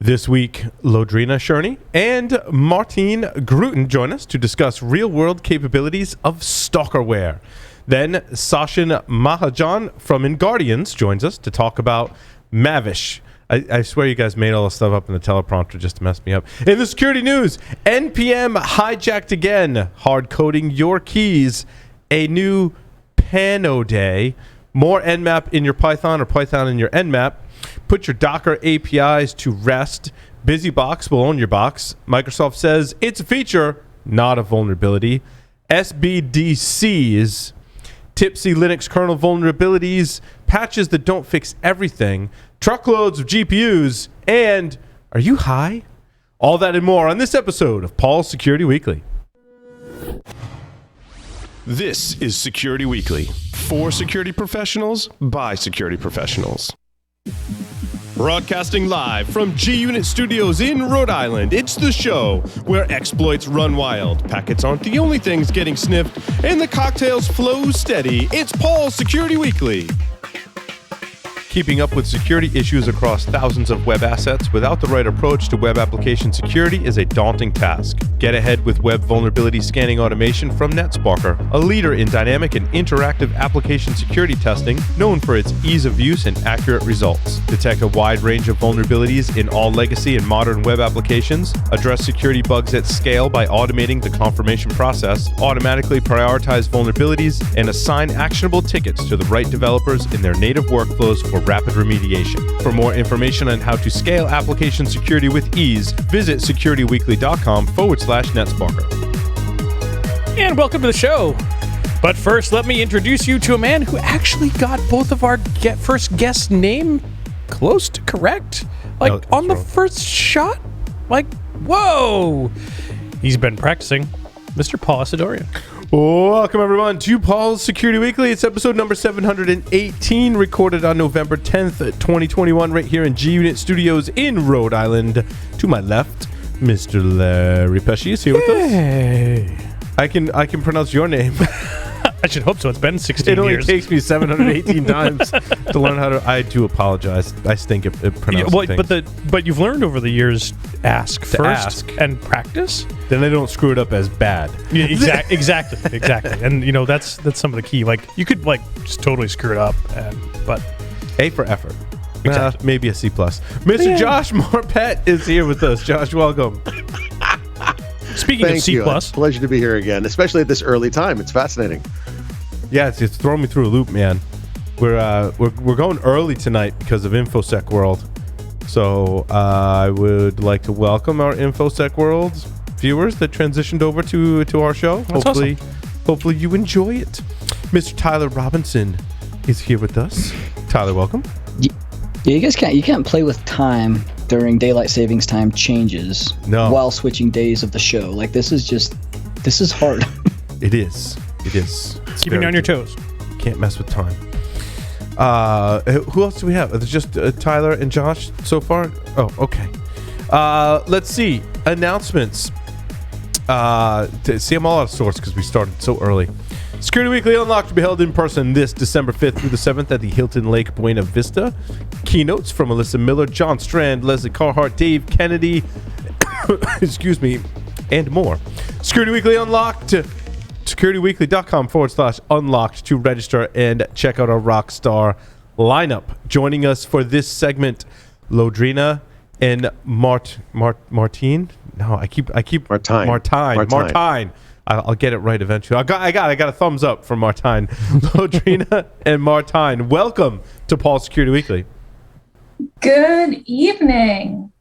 This week, Lodrina Cherne and Martijn Grooten join us to discuss real-world capabilities of Stalkerware. Then, Sachin Mahajan from InGuardians joins us to talk about Mavish. I swear you guys made all the stuff up in the teleprompter just to mess me up. In the security news, NPM hijacked again, hard-coding your keys, a new Pano Day, more Nmap in your Python or Python in your Nmap, put your Docker APIs to rest, BusyBox will own your box, Microsoft says it's a feature, not a vulnerability, SBDCs, tipsy Linux kernel vulnerabilities, patches that don't fix everything, truckloads of GPUs, and are you high? All that and more on this episode of Paul's Security Weekly. This is Security Weekly, for security professionals, by security professionals. Broadcasting live from G-Unit Studios in Rhode Island, it's the show where exploits run wild, packets aren't the only things getting sniffed, and the cocktails flow steady. It's Paul's Security Weekly. Keeping up with security issues across thousands of web assets without the right approach to web application security is a daunting task. Get ahead with web vulnerability scanning automation from NetSparker, a leader in dynamic and interactive application security testing known for its ease of use and accurate results. Detect a wide range of vulnerabilities in all legacy and modern web applications, address security bugs at scale by automating the confirmation process, automatically prioritize vulnerabilities, and assign actionable tickets to the right developers in their native workflows for rapid remediation. For more information on how to scale application security with ease, visit securityweekly.com/NetSparker. And welcome to the show. But first, let me introduce you to a man who actually got both of our first guest name close to correct. Like, on the first shot? Like, whoa! He's been practicing. Mr. Paul Asadorian. Welcome, everyone, to Paul's Security Weekly. It's episode number 718, recorded on November 10th, 2021, right here in G-Unit Studios in Rhode Island. To my left, Mr. Larry Pesci is here with us. Hey. I can pronounce your name. I should hope so. It's been 16 It only years. takes me 718 times to learn how to. I do apologize. I stink at pronouncing things. But you've learned over the years ask first and practice. Then they don't screw it up as bad. Yeah, exactly. And you know that's some of the key. Like you could just totally screw it up, but A for effort. Exactly. Maybe a C+. Mr. Josh Morpett is here with us. Josh, welcome. Speaking of C+, pleasure to be here again, especially at this early time. It's fascinating. Yeah, it's throwing me through a loop, man. We're going early tonight because of InfoSec World. So I would like to welcome our InfoSec World viewers that transitioned over to our show. That's awesome. Hopefully you enjoy it. Mr. Tyler Robinson is here with us. Tyler, welcome. Yeah, you guys can't play with time during daylight savings time changes while switching days of the show. Like this is hard. It is. It's keeping you on your toes. Can't mess with time. Who else do we have? It's just Tyler and Josh so far? Oh, okay. Let's see. Announcements. See, I'm all out of sorts because we started so early. Security Weekly Unlocked to be held in person this December 5th through the 7th at the Hilton Lake Buena Vista. Keynotes from Alyssa Miller, John Strand, Leslie Carhart, Dave Kennedy, excuse me, and more. Security Weekly Unlocked. securityweekly.com/unlocked to register and check out our rock star lineup. Joining us for this segment, Lodrina and Martijn. No, I keep Martijn. I'll get it right eventually. I got a thumbs up from Martijn. Lodrina and Martijn, welcome to Paul's Security Weekly. Good evening.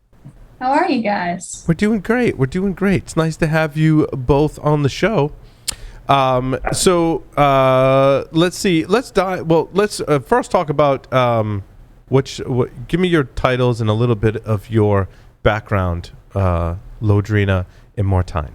How are you guys? We're doing great. It's nice to have you both on the show. Let's see. Let's first talk about give me your titles and a little bit of your background, Lodrina and Martijn.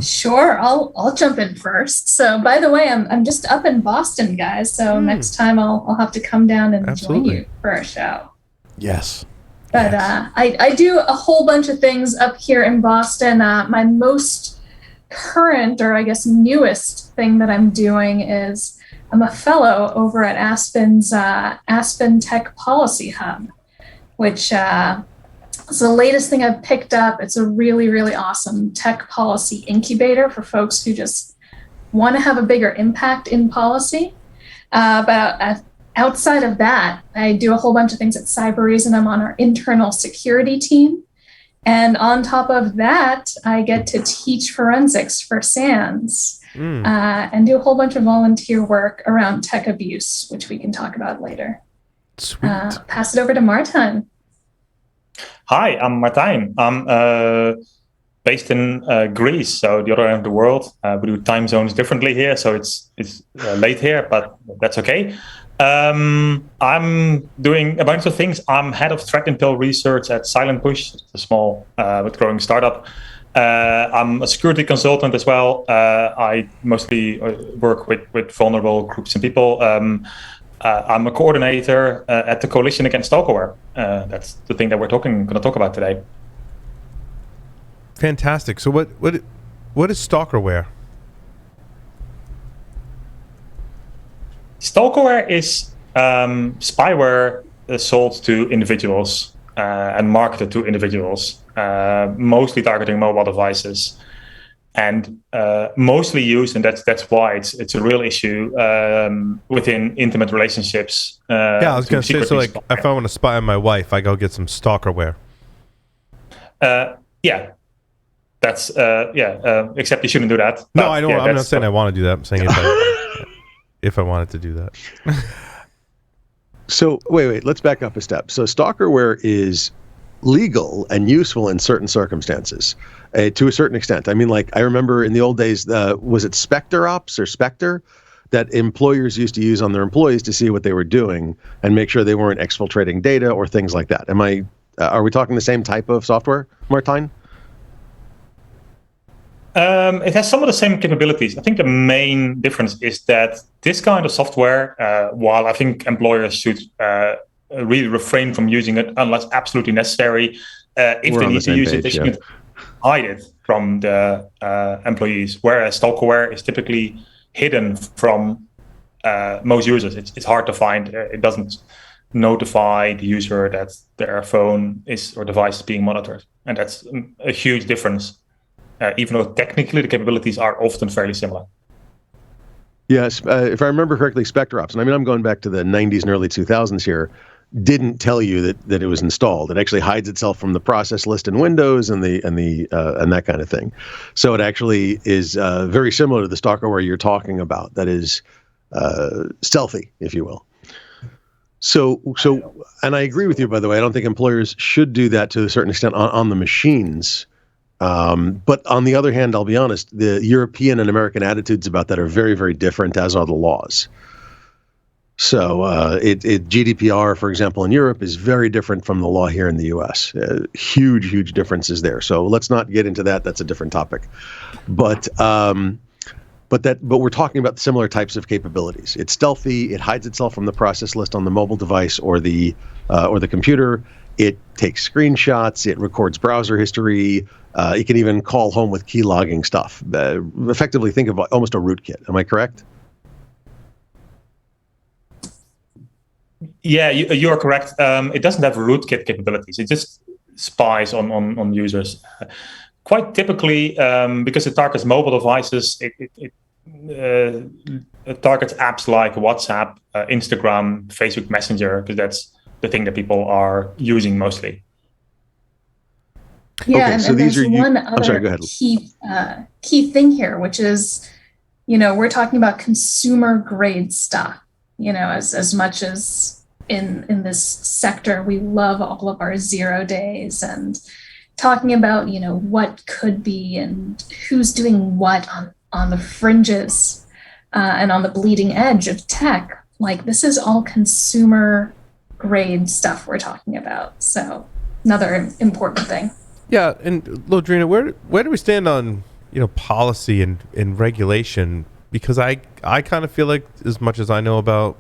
Sure, I'll jump in first. So, by the way, I'm just up in Boston, guys. So next time I'll have to come down and join you for a show. Yes. But I do a whole bunch of things up here in Boston. My most current, or I guess newest thing that I'm doing is I'm a fellow over at Aspen's Aspen Tech Policy Hub. which is the latest thing I've picked up. It's a really, really awesome tech policy incubator for folks who just want to have a bigger impact in policy. But outside of that, I do a whole bunch of things at Cyberies, and I'm on our internal security team. And on top of that, I get to teach forensics for SANS and do a whole bunch of volunteer work around tech abuse, which we can talk about later. Sweet. Pass it over to Martijn. Hi, I'm Martijn. I'm based in Greece, so the other end of the world. We do time zones differently here, so it's late here, but that's okay. I'm doing a bunch of things. I'm head of threat intel research at Silent Push, a small but growing startup. I'm a security consultant as well. I mostly work with vulnerable groups and people. I'm a coordinator at the Coalition Against Stalkerware. That's the thing that we're going to talk about today. Fantastic. So what is Stalkerware? Stalkerware is spyware sold to individuals and marketed to individuals, mostly targeting mobile devices, and mostly used, and that's why it's a real issue within intimate relationships. I was going to say, so like, if I want to spy on my wife, I go get some Stalkerware. Yeah. That's except you shouldn't do that. No, I don't. Yeah, I'm not saying I want to do that. I'm saying if I wanted to do that. So wait, let's back up a step. So Stalkerware is legal and useful in certain circumstances, to a certain extent. I mean, like, I remember in the old days, was it Spectre Ops or Spectre that employers used to use on their employees to see what they were doing and make sure they weren't exfiltrating data or things like that. Are we talking the same type of software, Martijn? It has some of the same capabilities. I think the main difference is that this kind of software, while I think employers should really refrain from using it unless absolutely necessary, if they need to use it, they should hide it from the employees. Whereas Stalkerware is typically hidden from most users. It's hard to find. It doesn't notify the user that their phone or device is being monitored. And that's a huge difference. Even though technically the capabilities are often fairly similar. Yes, if I remember correctly, Spectre Ops, and I mean, I'm going back to the 90s and early 2000s here, didn't tell you that it was installed. It actually hides itself from the process list in Windows and that kind of thing. So it actually is very similar to the Stalkerware you're talking about. That is stealthy, if you will. So, and I agree with you, by the way. I don't think employers should do that to a certain extent on the machines. But on the other hand, I'll be honest, the European and American attitudes about that are very, very different, as are the laws. So GDPR, for example, in Europe is very different from the law here in the U.S. Huge, huge differences there. So let's not get into that. That's a different topic. But we're talking about similar types of capabilities. It's stealthy. It hides itself from the process list on the mobile device or the computer. It takes screenshots. It records browser history. You can even call home with key logging stuff. Effectively, think of almost a rootkit. Am I correct? Yeah, you are correct. It doesn't have rootkit capabilities. It just spies on users. Quite typically, because it targets mobile devices, it targets apps like WhatsApp, Instagram, Facebook Messenger, because that's the thing that people are using mostly. Yeah, okay, and, so and these there's are one go other ahead. key thing here, which is, we're talking about consumer grade stuff. As much as in this sector, we love all of our 0 days and talking about, what could be and who's doing what on the fringes and on the bleeding edge of tech. Like, this is all consumer grade stuff we're talking about. So another important thing. Yeah, and Lodrina, where do we stand on policy and regulation? Because I kind of feel like, as much as I know about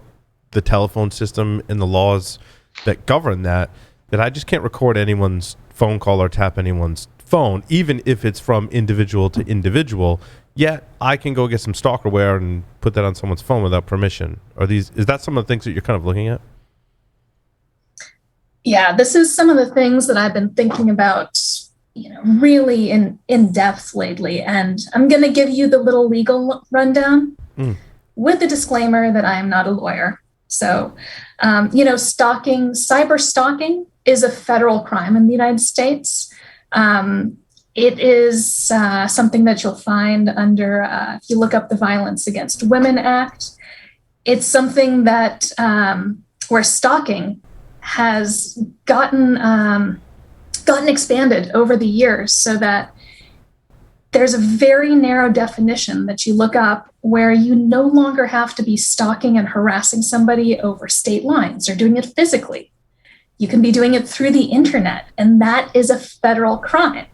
the telephone system and the laws that govern that I just can't record anyone's phone call or tap anyone's phone, even if it's from individual to individual. Yet I can go get some Stalkerware and put that on someone's phone without permission. Is that some of the things that you're kind of looking at? Yeah, this is some of the things that I've been thinking about, really in depth lately. And I'm going to give you the little legal rundown with the disclaimer that I am not a lawyer. So, stalking, cyber stalking is a federal crime in the United States. It is something that you'll find under, if you look up the Violence Against Women Act, it's something that where stalking has gotten expanded over the years, so that there's a very narrow definition that you look up where you no longer have to be stalking and harassing somebody over state lines or doing it physically. You can be doing it through the internet, and that is a federal crime.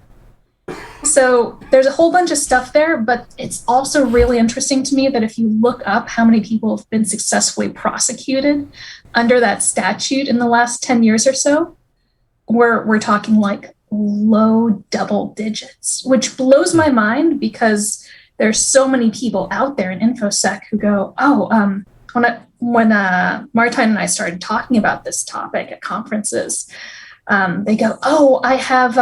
So there's a whole bunch of stuff there, but it's also really interesting to me that if you look up how many people have been successfully prosecuted under that statute in the last 10 years or so, we're talking like low double digits, which blows my mind because there's so many people out there in InfoSec who go, when Martijn and I started talking about this topic at conferences, they go, I have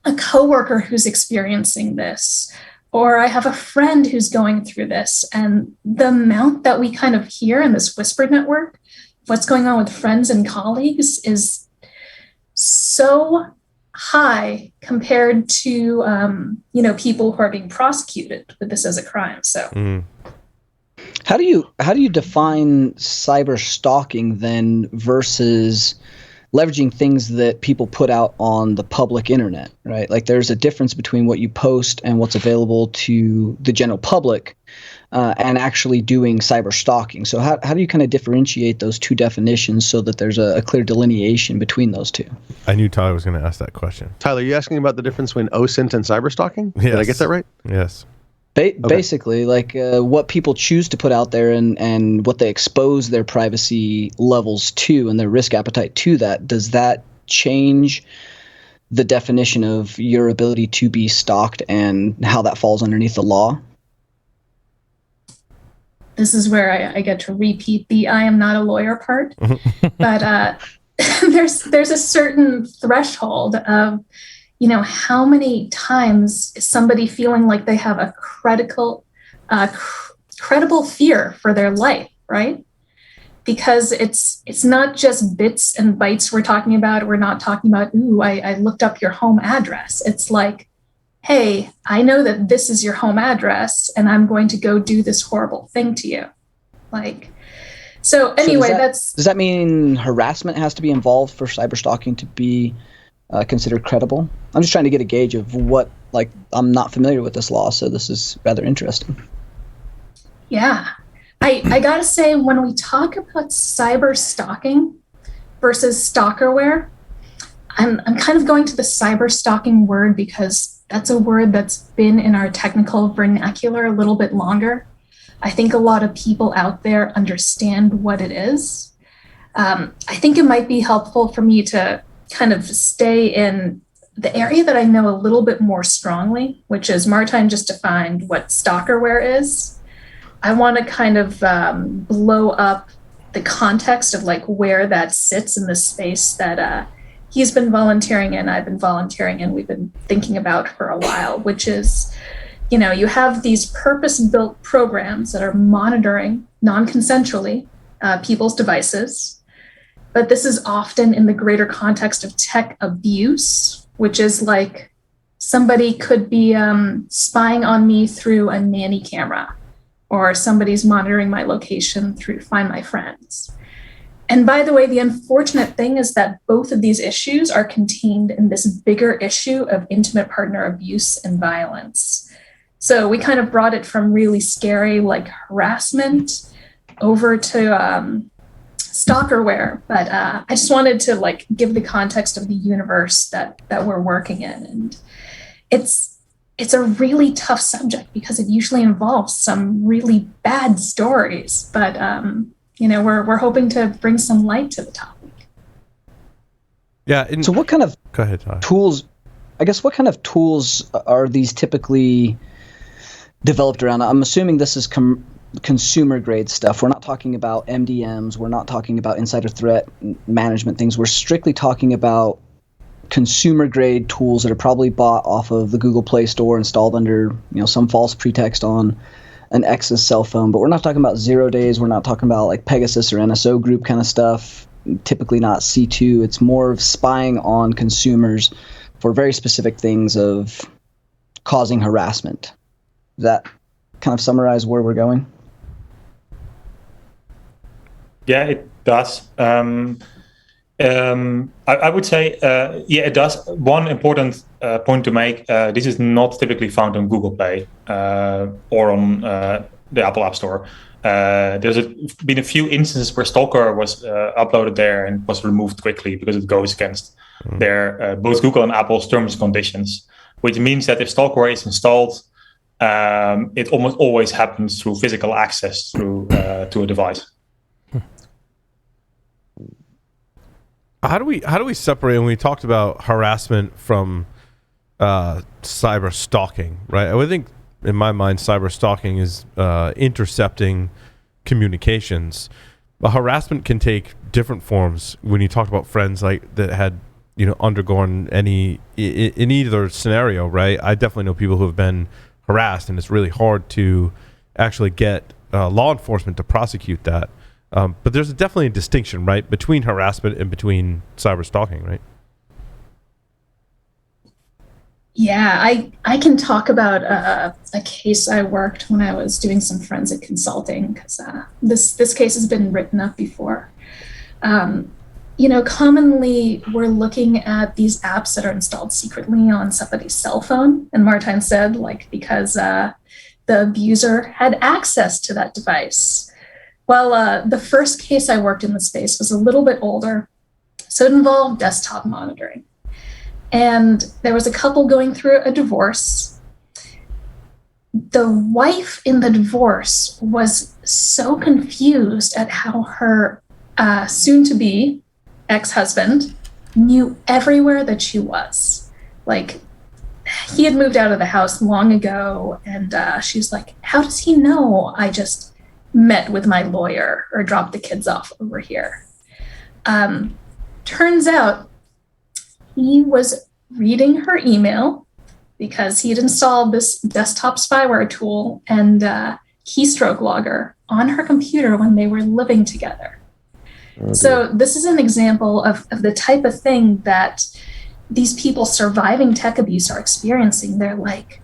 a coworker who's experiencing this, or I have a friend who's going through this. And the amount that we kind of hear in this whisper network, what's going on with friends and colleagues, is so high compared to, people who are being prosecuted with this as a crime. So how do you define cyber stalking then versus leveraging things that people put out on the public internet, right? Like there's a difference between what you post and what's available to the general public and actually doing cyber stalking. So how do you kind of differentiate those two definitions so that there's a clear delineation between those two? I knew Tyler was going to ask that question. Tyler, are you asking about the difference between OSINT and cyber stalking? Yes. Did I get that right? Yes. Basically, like what people choose to put out there and what they expose their privacy levels to and their risk appetite to that, does that change the definition of your ability to be stalked and how that falls underneath the law? This is where I get to repeat the I am not a lawyer part. But there's a certain threshold of how many times is somebody feeling like they have a credible fear for their life, right? Because it's not just bits and bytes we're talking about. We're not talking about, I looked up your home address. It's like, hey, I know that this is your home address, and I'm going to go do this horrible thing to you. So anyway, does that mean harassment has to be involved for cyber stalking to be considered credible? I'm just trying to get a gauge of what, I'm not familiar with this law, so this is rather interesting. Yeah. I gotta say, when we talk about cyber stalking versus stalkerware, I'm kind of going to the cyber stalking word because that's a word that's been in our technical vernacular a little bit longer. I think a lot of people out there understand what it is. I think it might be helpful for me to kind of stay in the area that I know a little bit more strongly, which is Martijn just defined what stalkerware is. I want to kind of blow up the context of where that sits in the space that he's been volunteering in, I've been volunteering in, we've been thinking about for a while, which is, you have these purpose-built programs that are monitoring non-consensually people's devices. But this is often in the greater context of tech abuse, which is like somebody could be spying on me through a nanny camera, or somebody's monitoring my location through Find My Friends. And by the way, the unfortunate thing is that both of these issues are contained in this bigger issue of intimate partner abuse and violence. So we kind of brought it from really scary, harassment, over to stalkerware, but I just wanted to give the context of the universe that we're working in, and it's a really tough subject because it usually involves some really bad stories. But we're hoping to bring some light to the topic. Yeah. So what kind of go ahead, Todd. Tools? I guess what kind of tools are these typically developed around? I'm assuming this is consumer grade stuff. We're not talking about MDMs. We're not talking about insider threat management things. We're strictly talking about consumer grade tools that are probably bought off of the Google Play Store, installed under some false pretext on an ex's cell phone. But we're not talking about 0 days. We're not talking about like Pegasus or NSO Group kind of stuff. Typically not C2. It's more of spying on consumers for very specific things of causing harassment. Does that kind of summarize where we're going? Yeah, it does. I would say, yeah, it does. One important point to make, this is not typically found on Google Play or on the Apple App Store. There's been a few instances where Stalker was uploaded there and was removed quickly because it goes against their both Google and Apple's terms and conditions, which means that if Stalkerware is installed, it almost always happens through physical access to a device. How do we separate when we talked about harassment from cyber stalking, right? I would think in my mind cyber stalking is intercepting communications. But harassment can take different forms. When you talked about friends like that had undergone any in either scenario, right? I definitely know people who have been harassed, and it's really hard to actually get law enforcement to prosecute that. But there's definitely a distinction, right, between harassment and between cyber stalking, right? Yeah, I can talk about a case I worked when I was doing some forensic consulting, because this case has been written up before. Commonly we're looking at these apps that are installed secretly on somebody's cell phone, and Martijn said, because the abuser had access to that device. Well, the first case I worked in the space was a little bit older, so it involved desktop monitoring. And there was a couple going through a divorce. The wife in the divorce was so confused at how her soon-to-be ex-husband knew everywhere that she was. Like, he had moved out of the house long ago, and she was like, how does he know I just met with my lawyer or dropped the kids off over here? Turns out he was reading her email because he had installed this desktop spyware tool and keystroke logger on her computer when they were living together. Okay. So this is an example of the type of thing that these people surviving tech abuse are experiencing. They're like,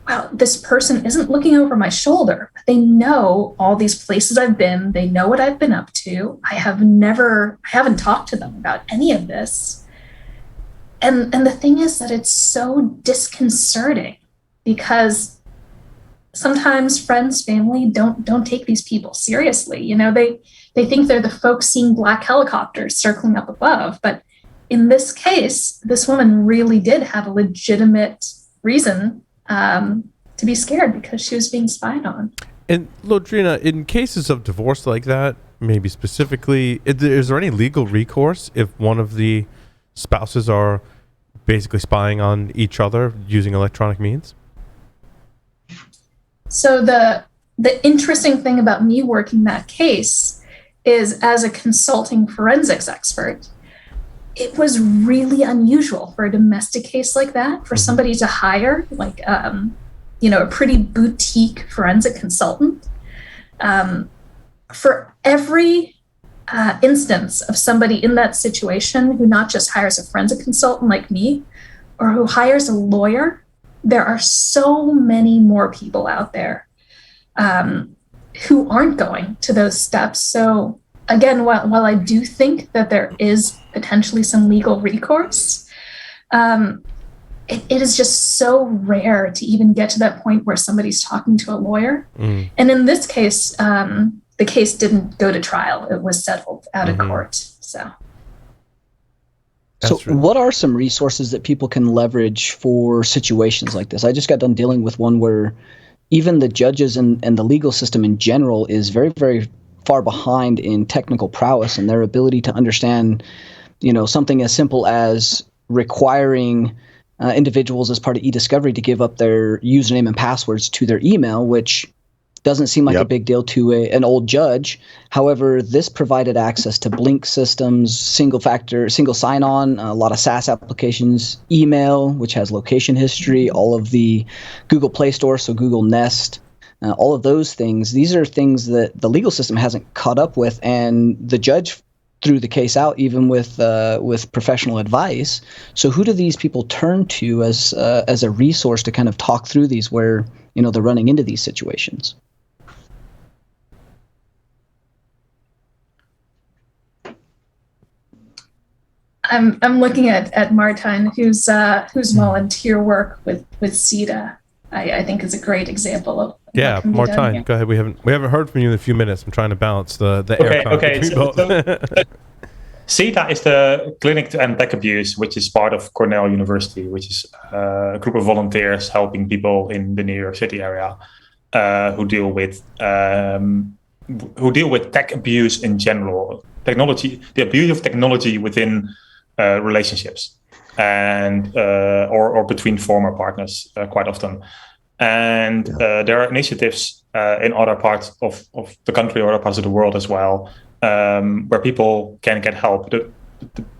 wow, this person isn't looking over my shoulder. They know all these places I've been. They know what I've been up to. I haven't talked to them about any of this. And the thing is that it's so disconcerting because sometimes friends, family don't take these people seriously. They think they're the folks seeing black helicopters circling up above. But in this case, this woman really did have a legitimate reason to be scared because she was being spied on. And Lodrina, in cases of divorce like that, maybe specifically, is there any legal recourse if one of the spouses are basically spying on each other using electronic means? So the interesting thing about me working that case is, as a consulting forensics expert, it was really unusual for a domestic case like that, for somebody to hire a pretty boutique forensic consultant. For every instance of somebody in that situation who not just hires a forensic consultant like me, or who hires a lawyer, there are so many more people out there who aren't going to those steps. So again, while I do think that there is potentially some legal recourse, it is just so rare to even get to that point where somebody's talking to a lawyer. And in this case, the case didn't go to trial. It was settled out of court. So what are some resources that people can leverage for situations like this? I just got done dealing with one where even the judges and the legal system in general is very, very far behind in technical prowess and their ability to understand, something as simple as requiring individuals as part of e-discovery to give up their username and passwords to their email, which Doesn't seem like a big deal to an old judge. However, this provided access to Blink systems, single sign-on, a lot of SaaS applications, email, which has location history, all of the Google Play Store, so Google Nest, all of those things. These are things that the legal system hasn't caught up with, and the judge threw the case out even with professional advice. So who do these people turn to as a resource to kind of talk through these where they're running into these situations? I'm looking at Martijn, whose volunteer work with CETA, I think is a great example of. Yeah, Martijn, go ahead. We haven't heard from you in a few minutes. I'm trying to balance the air. Okay. CETA is the Clinic to End Tech Abuse, which is part of Cornell University, which is a group of volunteers helping people in the New York City area who deal with tech abuse in general, technology, the abuse of technology within relationships and or between former partners quite often. And there are initiatives in other parts of the country or other parts of the world as well, where people can get help. The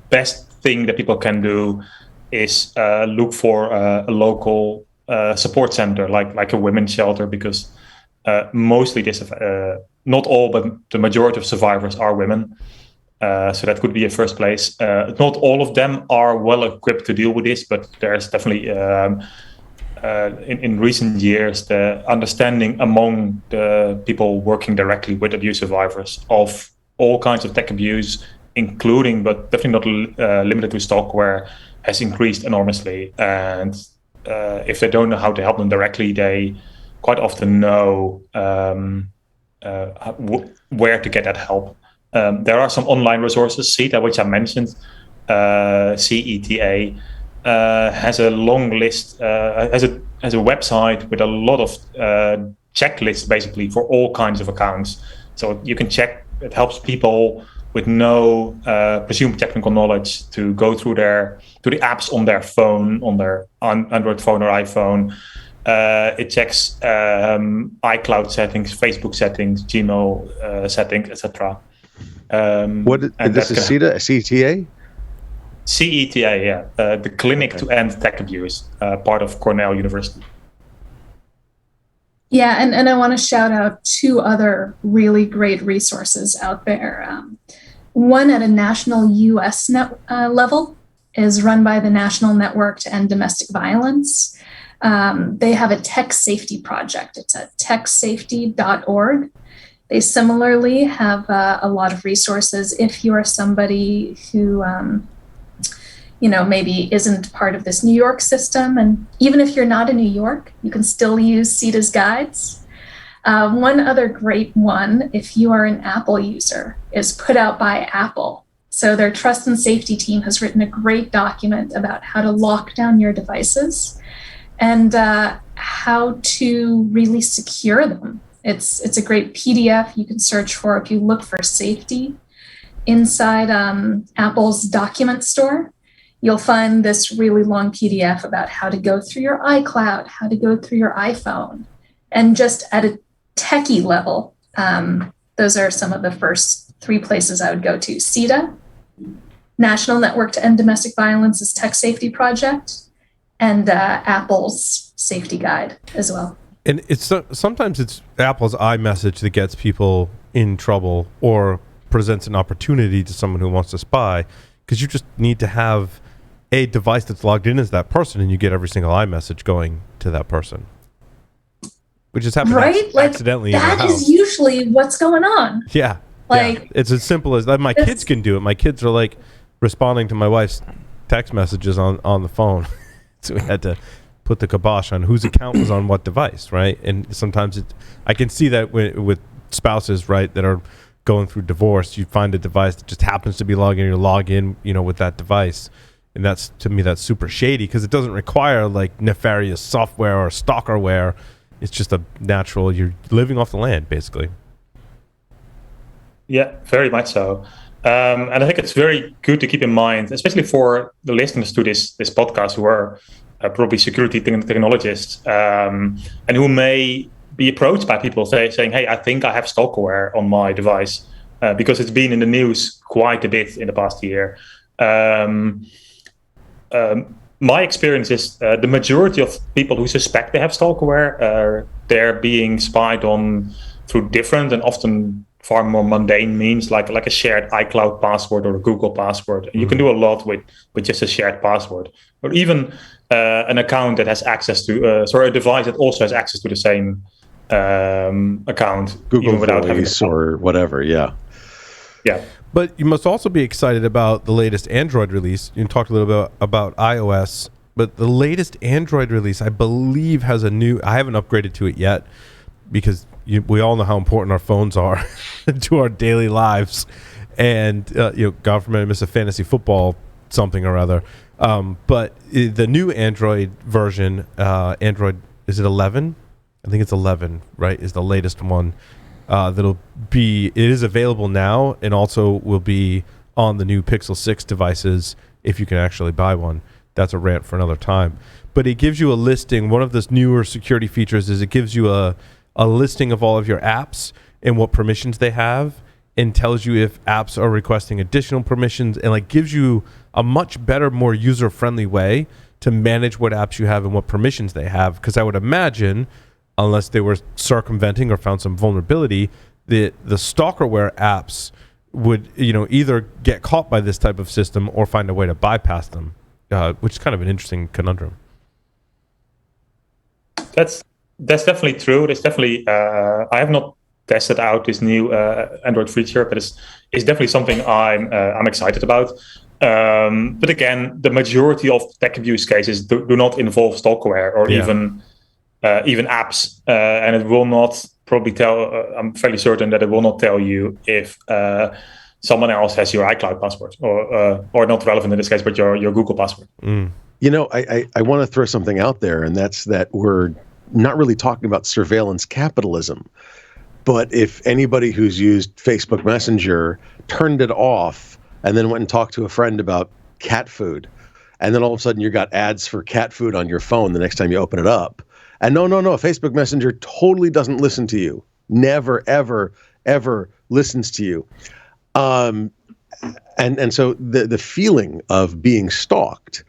best thing that people can do is look for a local support center, like a women's shelter, because mostly not all, but the majority of survivors are women. So that could be a first place. Not all of them are well equipped to deal with this, but there's definitely in recent years the understanding among the people working directly with abuse survivors of all kinds of tech abuse, including but definitely not limited to stalkerware, has increased enormously. And if they don't know how to help them directly, they quite often know where to get that help. There are some online resources. CETA, which I mentioned, CETA, has a long list, has a website with a lot of checklists, basically, for all kinds of accounts. So you can check. It helps people with no presumed technical knowledge to go through the apps on their phone, on their Android phone or iPhone. It checks iCloud settings, Facebook settings, Gmail settings, etc. This is CETA, CETA? CETA, yeah. The Clinic to End Tech Abuse, part of Cornell University. Yeah, and I want to shout out two other really great resources out there. One at a national U.S. level is run by the National Network to End Domestic Violence. They have a tech safety project. It's at techsafety.org. They similarly have a lot of resources if you are somebody who maybe isn't part of this New York system. And even if you're not in New York, you can still use CETA's guides. One other great one, if you are an Apple user, is put out by Apple. So their trust and safety team has written a great document about how to lock down your devices and how to really secure them. It's a great PDF you can search for if you look for safety inside Apple's document store. You'll find this really long PDF about how to go through your iCloud, how to go through your iPhone. And just at a techie level, those are some of the first three places I would go to. CETA, National Network to End Domestic Violence's Tech Safety Project, and Apple's Safety Guide as well. And sometimes it's Apple's iMessage that gets people in trouble or presents an opportunity to someone who wants to spy, because you just need to have a device that's logged in as that person, and you get every single iMessage going to that person, which has happened accidentally. That is usually what's going on. Yeah, it's as simple as that. My kids can do it. My kids are like responding to my wife's text messages on the phone, so we had to put the kibosh on whose account was on what device, right? And sometimes I can see that with spouses, right, that are going through divorce. You find a device that just happens to be logging in, you log in, with that device. And that's, to me, that's super shady, because it doesn't require like nefarious software or stalkerware. It's just a natural, you're living off the land, basically. Yeah, very much so. And I think it's very good to keep in mind, especially for the listeners to this podcast who are probably security technologists and who may be approached by people saying, "Hey, I think I have Stalkerware on my device," because it's been in the news quite a bit in the past year. My experience is the majority of people who suspect they have Stalkerware, they're being spied on through different and often far more mundane means, like a shared iCloud password or a Google password. You can do a lot with just a shared password, or even an account that has access to, a device that also has access to the same account, Google even without Voice having or whatever. Yeah. But you must also be excited about the latest Android release. You talked a little bit about iOS, but the latest Android release, I believe, has a new... I haven't upgraded to it yet because we all know how important our phones are to our daily lives. And, God forbid I miss a fantasy football something or other. But the new Android version, Android, is it 11? I think it's 11, right, is the latest one. It is available now and also will be on the new Pixel 6 devices if you can actually buy one. That's a rant for another time. But it gives you a listing. One of the newer security features is it gives you a listing of all of your apps and what permissions they have, and tells you if apps are requesting additional permissions, and gives you a much better, more user-friendly way to manage what apps you have and what permissions they have. Because I would imagine, unless they were circumventing or found some vulnerability, the Stalkerware apps would either get caught by this type of system or find a way to bypass them, which is kind of an interesting conundrum. That's definitely true. There's definitely I have not tested out this new Android feature, but it's definitely something I'm excited about. But again, the majority of tech abuse cases do not involve Stalkerware or even apps, and it will not probably tell. I'm fairly certain that it will not tell you if someone else has your iCloud password, or not relevant in this case, but your Google password. I want to throw something out there, and that's that we're not really talking about surveillance capitalism. But if anybody who's used Facebook Messenger turned it off and then went and talked to a friend about cat food, and then all of a sudden you got ads for cat food on your phone the next time you open it up. And no, Facebook Messenger totally doesn't listen to you. Never, ever, ever listens to you. And so the feeling of being stalked,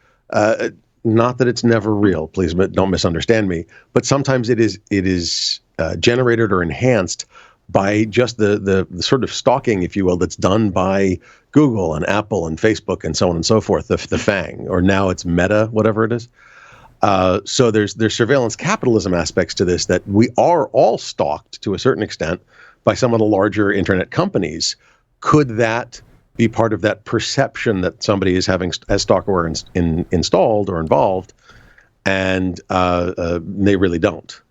not that it's never real, please don't misunderstand me, but sometimes it is generated or enhanced by just the sort of stalking, if you will, that's done by Google and Apple and Facebook and so on and so forth, the FANG, or now it's Meta, whatever it is. So there's surveillance capitalism aspects to this, that we are all stalked to a certain extent by some of the larger internet companies. Could that be part of that perception that somebody is having as Stalkerware installed or involved, and they really don't?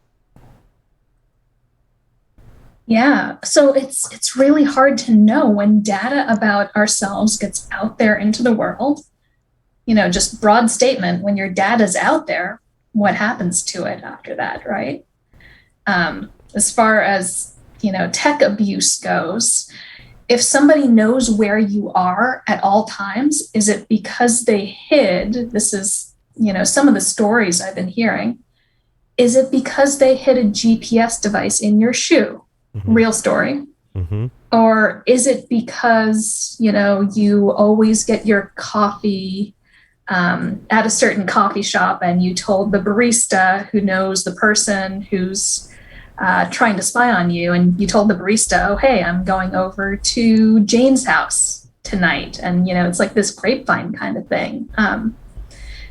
Yeah, so it's really hard to know when data about ourselves gets out there into the world. Just broad statement, when your data's out there, what happens to it after that, right? As far as, tech abuse goes, if somebody knows where you are at all times, is it because they hid, this is, some of the stories I've been hearing, is it because they hid a GPS device in your shoe? Mm-hmm. Real story. Mm-hmm. Or is it because, you always get your coffee at a certain coffee shop and you told the barista who knows the person who's trying to spy on you, and you told the barista, oh, hey, I'm going over to Jane's house tonight. And, it's like this grapevine kind of thing.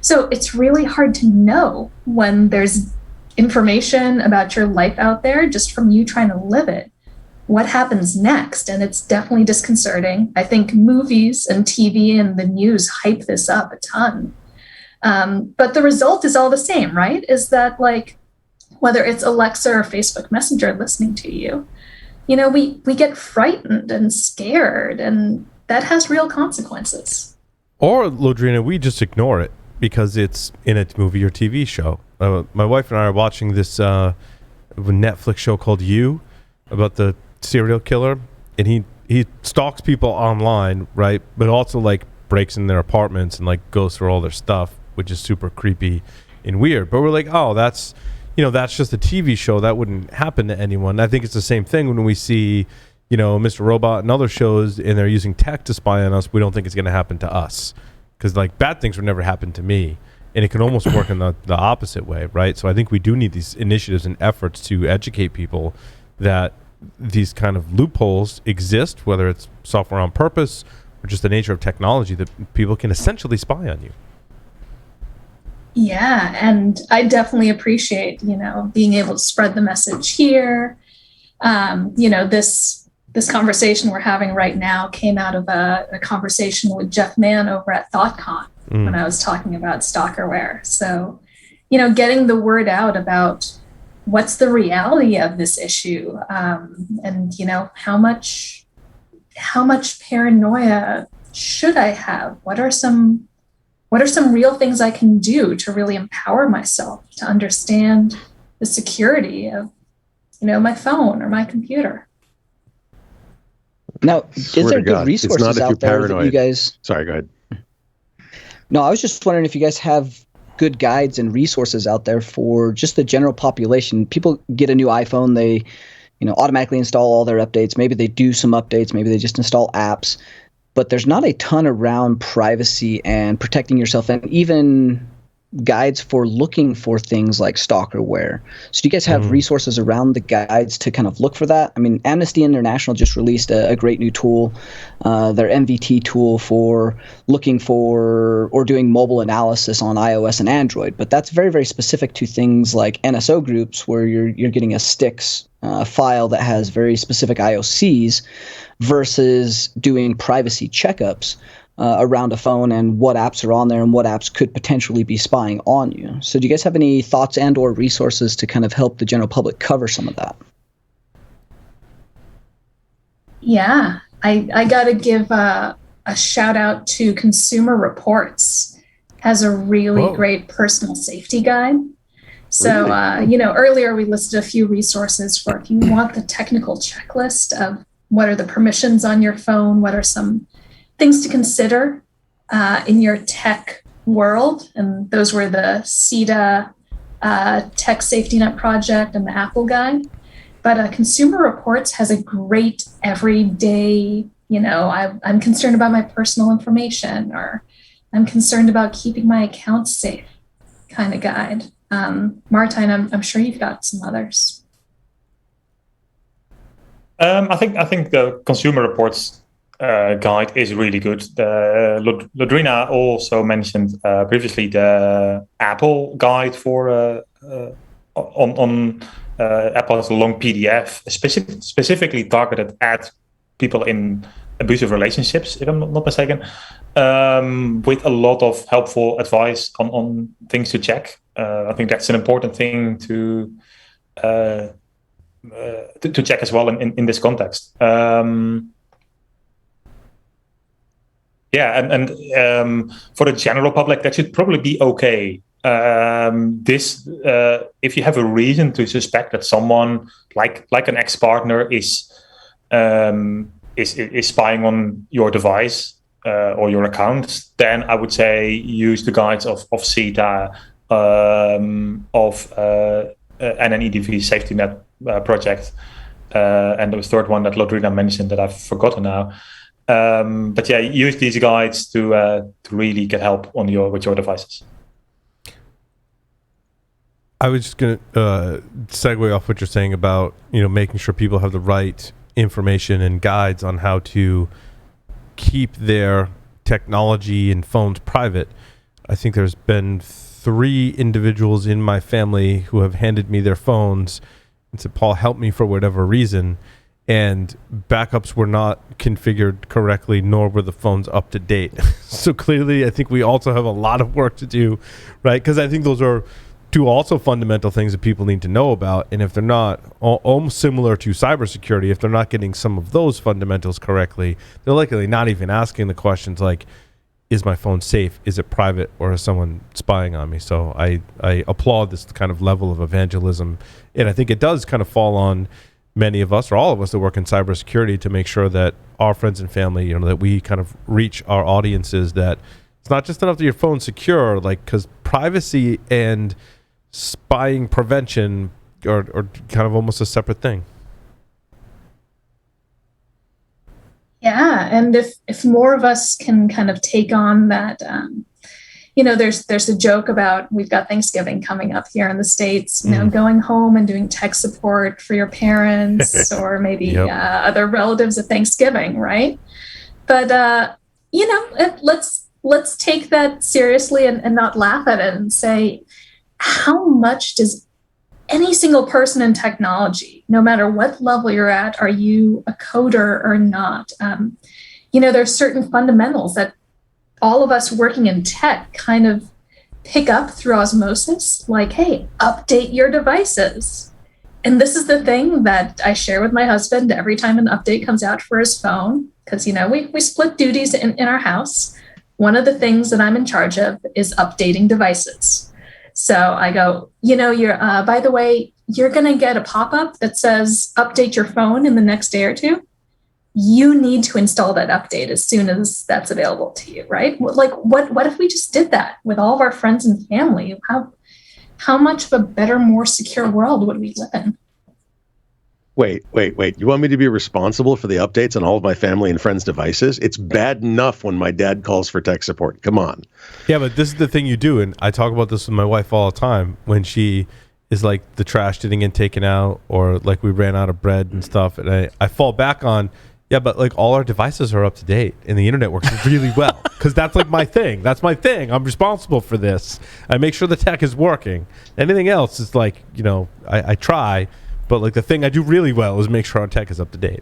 So it's really hard to know when there's information about your life out there just from you trying to live it. What happens next? And it's definitely disconcerting. I think movies and TV and the news hype this up a ton. But the result is all the same, right? Is that whether it's Alexa or Facebook Messenger listening to you, we get frightened and scared, and that has real consequences. Or, Lodrina, we just ignore it because it's in a movie or TV show. My wife and I are watching this Netflix show called You, about the serial killer, and he stalks people online, right? But also breaks in their apartments and goes through all their stuff, which is super creepy and weird. But we're like, oh, that's that's just a TV show. That wouldn't happen to anyone. I think it's the same thing when we see, Mr. Robot and other shows, and they're using tech to spy on us. We don't think it's going to happen to us, because like bad things would never happen to me, and it can almost work in the opposite way, right? So I think we do need these initiatives and efforts to educate people that these kind of loopholes exist, whether it's software on purpose or just the nature of technology, that people can essentially spy on you. Yeah, and I definitely appreciate, being able to spread the message here. This conversation we're having right now came out of a conversation with Jeff Mann over at ThoughtCon when I was talking about Stalkerware. So, getting the word out about what's the reality of this issue, and how much paranoia should I have? What are some real things I can do to really empower myself to understand the security of, my phone or my computer? Now, is there good resources out there that you guys... Sorry, go ahead. No, I was just wondering if you guys have good guides and resources out there for just the general population. People get a new iPhone, they, automatically install all their updates. Maybe they do some updates, maybe they just install apps. But there's not a ton around privacy and protecting yourself, and even guides for looking for things like stalkerware. So do you guys have resources around the guides to kind of look for that? I mean, Amnesty International just released a great new tool, their MVT tool for looking for or doing mobile analysis on iOS and Android. But that's very, very specific to things like NSO groups, where you're getting a sticks file that has very specific IOCs, versus doing privacy checkups around a phone and what apps are on there and what apps could potentially be spying on you. So do you guys have any thoughts and or resources to kind of help the general public cover some of that? Yeah, I got to give a shout out to Consumer Reports. Has a really great personal safety guide. So, earlier we listed a few resources for if you want the technical checklist of what are the permissions on your phone, what are some things to consider in your tech world. And those were the CETA Tech Safety Net Project and the Apple Guide. But Consumer Reports has a great everyday, I'm concerned about my personal information, or I'm concerned about keeping my accounts safe kind of guide. Martijn, I'm sure you've got some others. I think the Consumer Reports guide is really good. Lodrina also mentioned previously the Apple guide for on Apple has a long PDF specifically targeted at people in abusive relationships, if I'm not mistaken, with a lot of helpful advice on things to check. I think that's an important thing to check as well in this context. And for the general public, that should probably be okay. If you have a reason to suspect that someone like an ex-partner is spying on your device or your account, then I would say use the guides of CETA, of NNEDV Safety Net Project, and there was third one that Lodrina mentioned that I've forgotten now. But yeah, use these guides to really get help with your devices. I was just going to segue off what you're saying about making sure people have the right information and guides on how to keep their technology and phones private. I think there's been 3 individuals in my family who have handed me their phones and said, Paul, help me for whatever reason. And backups were not configured correctly, nor were the phones up to date. So clearly, I think we also have a lot of work to do, right? Because I think those are 2 also fundamental things that people need to know about. And if they're not, almost similar to cybersecurity, if they're not getting some of those fundamentals correctly, they're likely not even asking the questions like, is my phone safe? Is it private? Or is someone spying on me? So I applaud this kind of level of evangelism. And I think it does kind of fall on many of us, or all of us that work in cybersecurity, to make sure that our friends and family, that we kind of reach our audiences, that it's not just enough that your phone's secure, because privacy and spying prevention or kind of almost a separate thing? Yeah, and if more of us can kind of take on that, there's a joke about we've got Thanksgiving coming up here in the States, going home and doing tech support for your parents or maybe other relatives at Thanksgiving, right? But let's take that seriously and not laugh at it and say, how much does any single person in technology, no matter what level you're at, are you a coder or not? There's certain fundamentals that all of us working in tech kind of pick up through osmosis, like, hey, update your devices. And this is the thing that I share with my husband every time an update comes out for his phone, because, we split duties in our house. One of the things that I'm in charge of is updating devices. So I go, you're, by the way, you're going to get a pop-up that says update your phone in the next day or two. You need to install that update as soon as that's available to you, right? Like, what if we just did that with all of our friends and family? How much of a better, more secure world would we live in? Wait. You want me to be responsible for the updates on all of my family and friends' devices? It's bad enough when my dad calls for tech support. Come on. Yeah, but this is the thing you do, and I talk about this with my wife all the time when she is like the trash didn't get taken out or like we ran out of bread and stuff. And I fall back on, but like all our devices are up to date and the internet works really well because that's like my thing. That's my thing. I'm responsible for this. I make sure the tech is working. Anything else is like, I try. But like the thing I do really well is make sure our tech is up to date.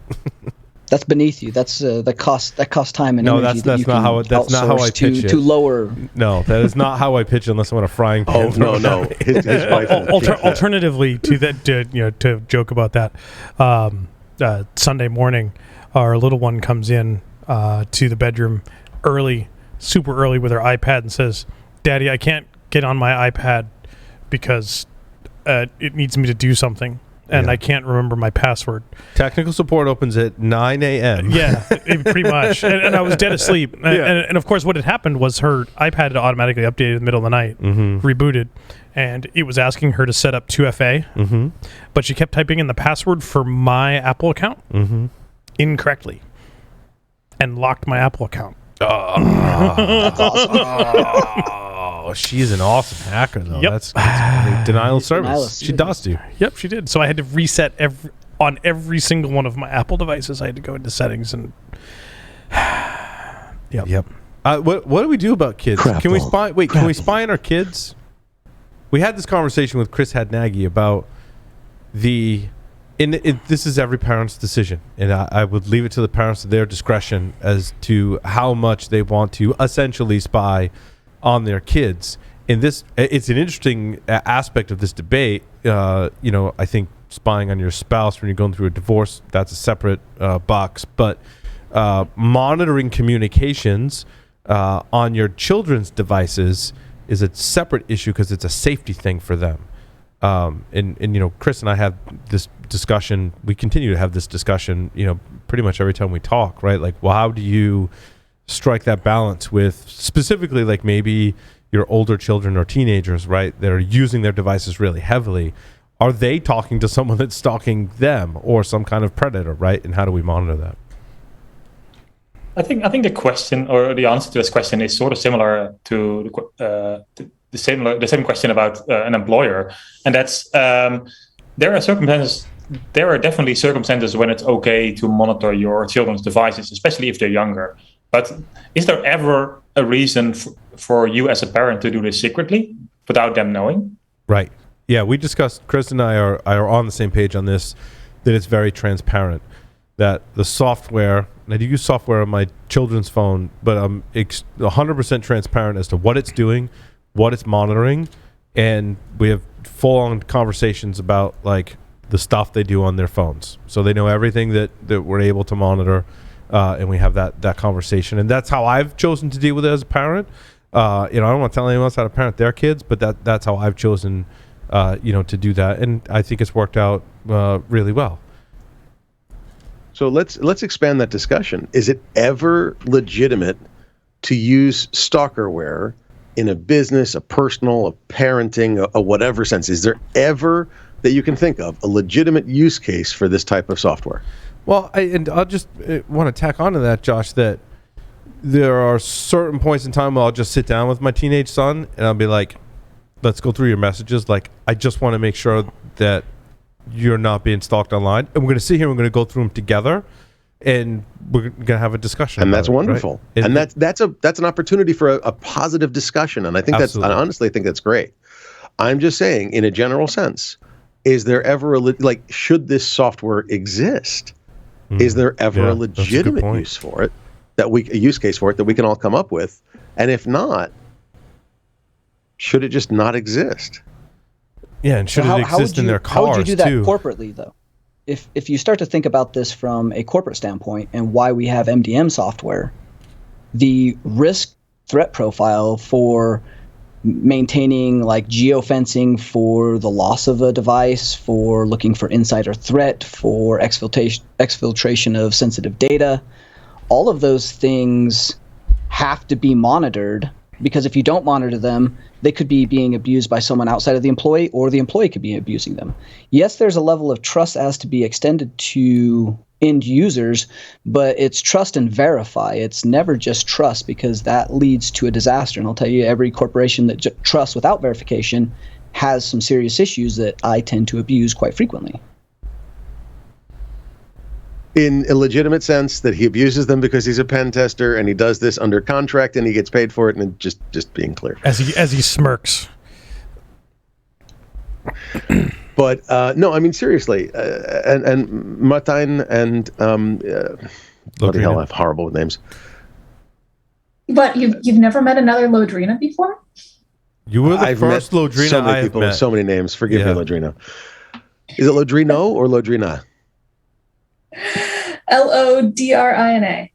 That's beneath you. That's that costs time and energy. That's not how I pitch it. To lower. No, that is not how I pitch unless I want a frying pan. Oh no. His wife Alternatively to that, to joke about that, Sunday morning, our little one comes in to the bedroom super early with her iPad and says, "Daddy, I can't get on my iPad because it needs me to do something." And I can't remember my password. Technical support opens at 9 a.m. Yeah, pretty much. And I was dead asleep. And of course, what had happened was her iPad had automatically updated in the middle of the night, rebooted, and it was asking her to set up 2FA. But she kept typing in the password for my Apple account incorrectly and locked my Apple account. That's awesome. Oh, she's an awesome hacker, though. Yep. That's great. Denial of service. She DOSed you. Yep, she did. So I had to reset on every single one of my Apple devices. I had to go into settings and. Yep. What do we do about kids? Crapple. Can we spy? Wait, can we spy on our kids? We had this conversation with Chris Hadnaghi about this is every parent's decision, and I would leave it to the parents to their discretion as to how much they want to essentially spy on their kids. In this, it's an interesting aspect of this debate. I think spying on your spouse when you're going through a divorce, that's a separate box. But monitoring communications on your children's devices is a separate issue because it's a safety thing for them. And Chris and I have this discussion. We continue to have this discussion, pretty much every time we talk, right? Like, well, how do you strike that balance with specifically like maybe your older children or teenagers, right, that are using their devices really heavily? Are they talking to someone that's stalking them or some kind of predator, right? And how do we monitor that? I think the question or the answer to this question is sort of similar to the same question about an employer, and that's there are definitely circumstances when it's okay to monitor your children's devices, especially if they're younger. But is there ever a reason for you as a parent to do this secretly without them knowing? Right. Yeah, we discussed, Chris and I are on the same page on this, that it's very transparent, that the software, and I do use software on my children's phone, but I'm 100% transparent as to what it's doing, what it's monitoring, and we have full-on conversations about like the stuff they do on their phones. So they know everything that we're able to monitor. And we have that conversation, and that's how I've chosen to deal with it as a parent. I don't want to tell anyone else how to parent their kids, but that's how I've chosen, to do that, and I think it's worked out really well. So let's expand that discussion. Is it ever legitimate to use Stalkerware in a business, a personal, a parenting, a whatever sense? Is there ever that you can think of a legitimate use case for this type of software? Well, I'll just want to tack onto that, Josh, that there are certain points in time where I'll just sit down with my teenage son and I'll be like, let's go through your messages. Like, I just want to make sure that you're not being stalked online. And we're going to sit here and we're going to go through them together and we're going to have a discussion. And that's it, wonderful. Right? And that's an opportunity for a positive discussion. And I think I honestly think that's great. I'm just saying, in a general sense, is there ever should this software exist? Is there ever a legitimate use for it a use case for it that we can all come up with? And if not, should it just not exist? Yeah, and should it exist in their cars too? How would you do that corporately, though? If you start to think about this from a corporate standpoint and why we have MDM software, the risk threat profile for maintaining like geofencing for the loss of a device, for looking for insider threat, for exfiltration of sensitive data, all of those things have to be monitored, because if you don't monitor them, they could be being abused by someone outside of the employee, or the employee could be abusing them. Yes, there's a level of trust as to be extended to end users, but it's trust and verify. It's never just trust, because that leads to a disaster. And I'll tell you, every corporation that trusts without verification has some serious issues that I tend to abuse quite frequently. In a legitimate sense, that he abuses them because he's a pen tester and he does this under contract and he gets paid for it, and just being clear. As he smirks. But no, I mean seriously, and Martijn and bloody hell, I'm horrible with names. But you've never met another Lodrina before? You were the first Lodrina so many I've people met. with so many names. Forgive me, Lodrina. Is it Lodrino or Lodrina? Lodrina.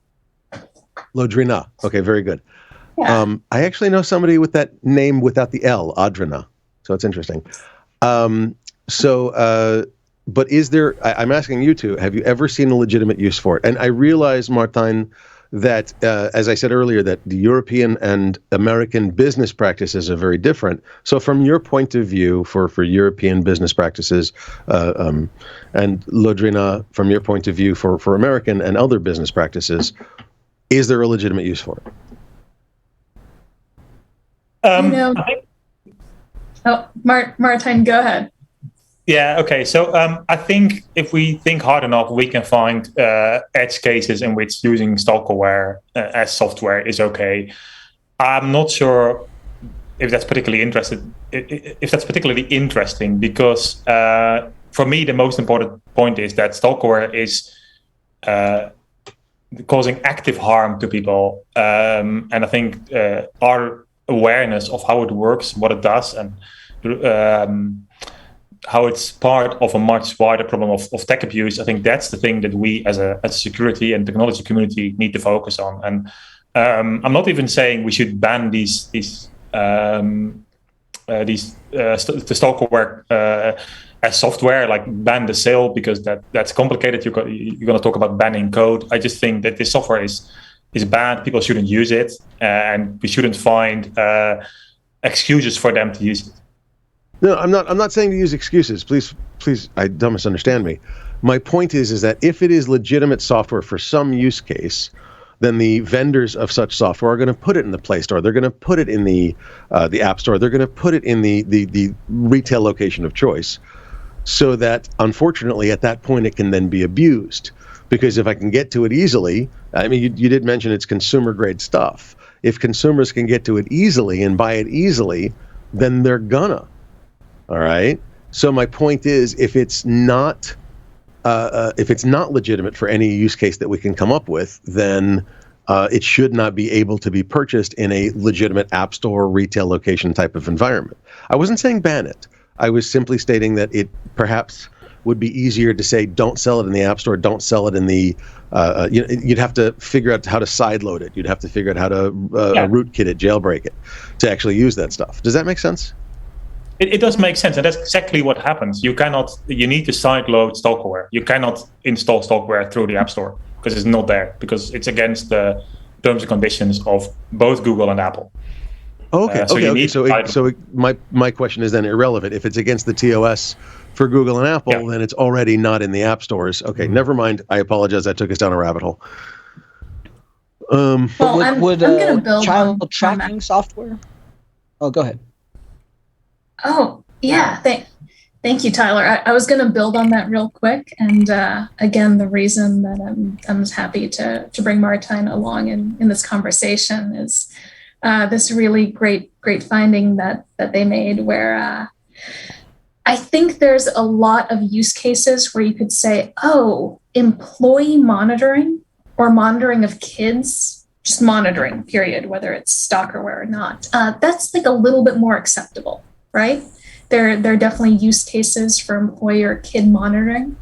Lodrina. Okay, very good. Yeah. I actually know somebody with that name without the L, Audrina. So it's interesting. But is there, I'm asking you two, have you ever seen a legitimate use for it? And I realize, Martijn, that, as I said earlier, that the European and American business practices are very different. So from your point of view, for European business practices, and Lodrina, from your point of view, for American and other business practices, is there a legitimate use for it? Martijn, go ahead. Yeah, okay. So I think if we think hard enough, we can find edge cases in which using Stalkerware as software is okay. I'm not sure if that's particularly interesting, because for me, the most important point is that Stalkerware is causing active harm to people. And I think our awareness of how it works, what it does, and how it's part of a much wider problem of tech abuse, I think that's the thing that we as a security and technology community need to focus on. And I'm not even saying we should ban the Stalkerware as software, like ban the sale, because that's complicated. You're going to talk about banning code. I just think that this software is bad. People shouldn't use it, and we shouldn't find excuses for them to use it. No, I'm not saying to use excuses. Please, don't misunderstand me. My point is that if it is legitimate software for some use case, then the vendors of such software are going to put it in the Play Store. They're going to put it in the App Store. They're going to put it in the retail location of choice, so that unfortunately at that point it can then be abused. Because if I can get to it easily, I mean, you did mention it's consumer grade stuff. If consumers can get to it easily and buy it easily, then they're gonna. All right. So my point is, if it's not legitimate for any use case that we can come up with, then it should not be able to be purchased in a legitimate App Store, retail location type of environment. I wasn't saying ban it. I was simply stating that it perhaps would be easier to say, don't sell it in the App Store, don't sell it in the, you'd have to figure out how to sideload it. You'd have to figure out how to rootkit it, jailbreak it, to actually use that stuff. Does that make sense? It does make sense, and that's exactly what happens. You need to sideload Stalkerware. You cannot install Stalkerware through the App Store because it's not there, because it's against the terms and conditions of both Google and Apple. Okay. So my question is then irrelevant. If it's against the TOS for Google and Apple, then it's already not in the app stores. Okay, never mind. I apologize. That took us down a rabbit hole. I'm going to build child tracking software? Oh, go ahead. Oh, yeah. Thank you, Tyler. I was going to build on that real quick. And again, the reason that I'm happy to bring Martijn along in this conversation is this really great finding that they made where I think there's a lot of use cases where you could say, oh, employee monitoring or monitoring of kids, just monitoring, period, whether it's Stalkerware or not. That's like a little bit more acceptable, right? There are definitely use cases for employee or kid monitoring.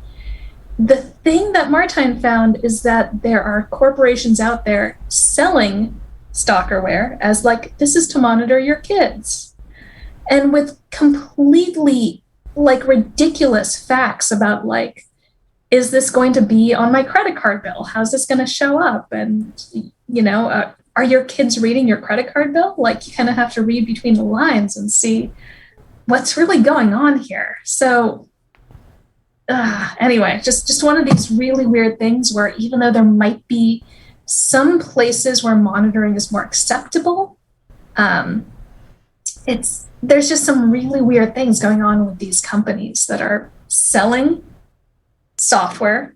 The thing that Martijn found is that there are corporations out there selling Stalkerware as like, this is to monitor your kids. And with completely like ridiculous facts about like, is this going to be on my credit card bill? How's this going to show up? And, are your kids reading your credit card bill? Like you kind of have to read between the lines and see what's really going on here. So anyway, just one of these really weird things where even though there might be some places where monitoring is more acceptable, there's just some really weird things going on with these companies that are selling software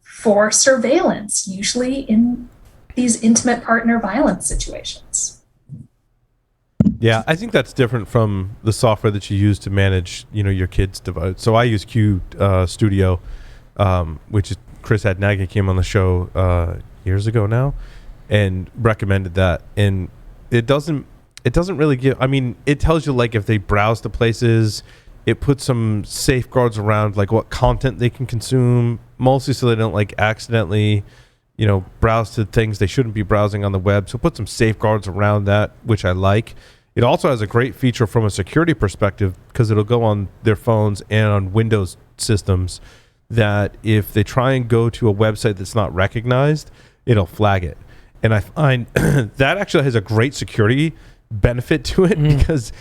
for surveillance, usually in these intimate partner violence situations. Yeah, I think that's different from the software that you use to manage, your kids' device. So I use Q Studio, which is Chris Hadnagy came on the show years ago now, and recommended that. And it doesn't really give. I mean, it tells you like if they browse to places, it puts some safeguards around like what content they can consume, mostly so they don't like accidentally, browse to things they shouldn't be browsing on the web. So put some safeguards around that, which I like. It also has a great feature from a security perspective because it'll go on their phones and on Windows systems that if they try and go to a website that's not recognized, it'll flag it. And I find that actually has a great security benefit to it because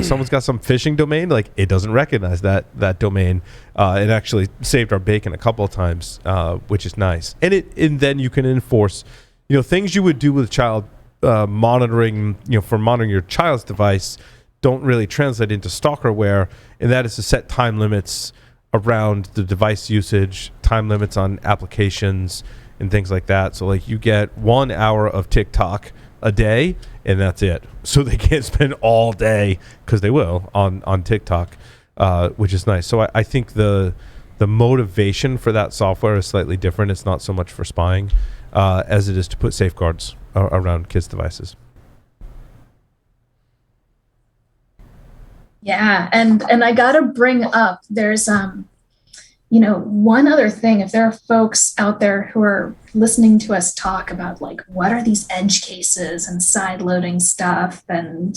someone's got some phishing domain, like it doesn't recognize that domain. It actually saved our bacon a couple of times, which is nice. And then you can enforce things you would do with child monitoring, for monitoring your child's device don't really translate into Stalkerware, and that is to set time limits around the device usage, time limits on applications and things like that. So like you get 1 hour of TikTok a day and that's it. So they can't spend all day, because they will, on TikTok, which is nice. So I think the motivation for that software is slightly different. It's not so much for spying as it is to put safeguards around kids' devices. Yeah, and I gotta bring up, there's one other thing. If there are folks out there who are listening to us talk about like what are these edge cases and side loading stuff, and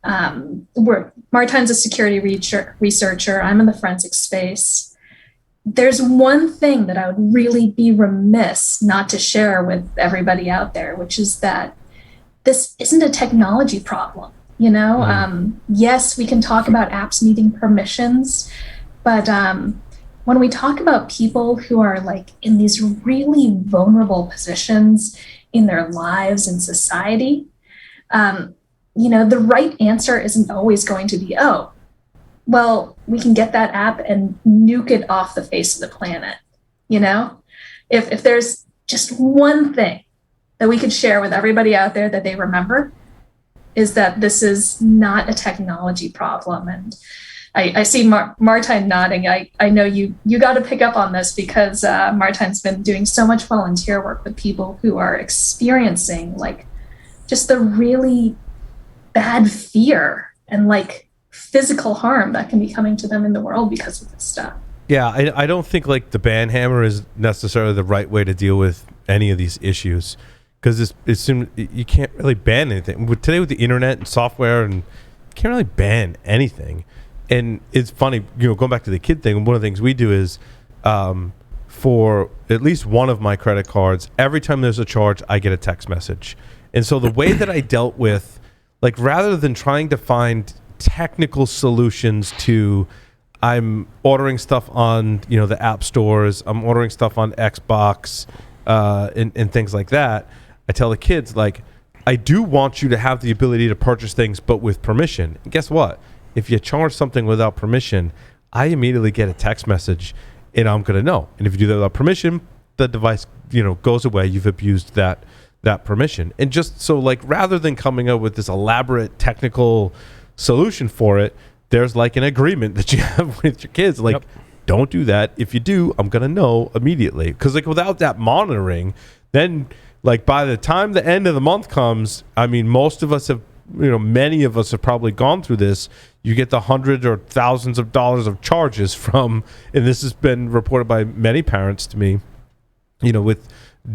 Martijn's a security researcher. I'm in the forensic space. There's one thing that I would really be remiss not to share with everybody out there, which is that this isn't a technology problem. Yes, we can talk about apps needing permissions, but when we talk about people who are like in these really vulnerable positions in their lives and society, the right answer isn't always going to be, oh, well, we can get that app and nuke it off the face of the planet. If there's just one thing that we could share with everybody out there that they remember, is that this is not a technology problem. And I see Martijn nodding. I know you got to pick up on this because Martijn's been doing so much volunteer work with people who are experiencing like just the really bad fear and like physical harm that can be coming to them in the world because of this stuff. Yeah, I don't think like the ban hammer is necessarily the right way to deal with any of these issues, because you can't really ban anything. Today with the internet and software, and you can't really ban anything. And it's funny, going back to the kid thing, one of the things we do is for at least one of my credit cards, every time there's a charge, I get a text message. And so the way that I dealt with like rather than trying to find technical solutions to, I'm ordering stuff on, the app stores, I'm ordering stuff on Xbox, and things like that. I tell the kids, like, I do want you to have the ability to purchase things, but with permission. And guess what? If you charge something without permission, I immediately get a text message, and I'm going to know. And if you do that without permission, the device, goes away. You've abused that permission. And just so, like, rather than coming up with this elaborate technical solution for it, there's like an agreement that you have with your kids. Like, don't do that. If you do, I'm going to know immediately. Because, like, without that monitoring, then, like, by the time the end of the month comes, I mean, most of us have, many of us have probably gone through this. You get the hundreds or thousands of dollars of charges from, and this has been reported by many parents to me, with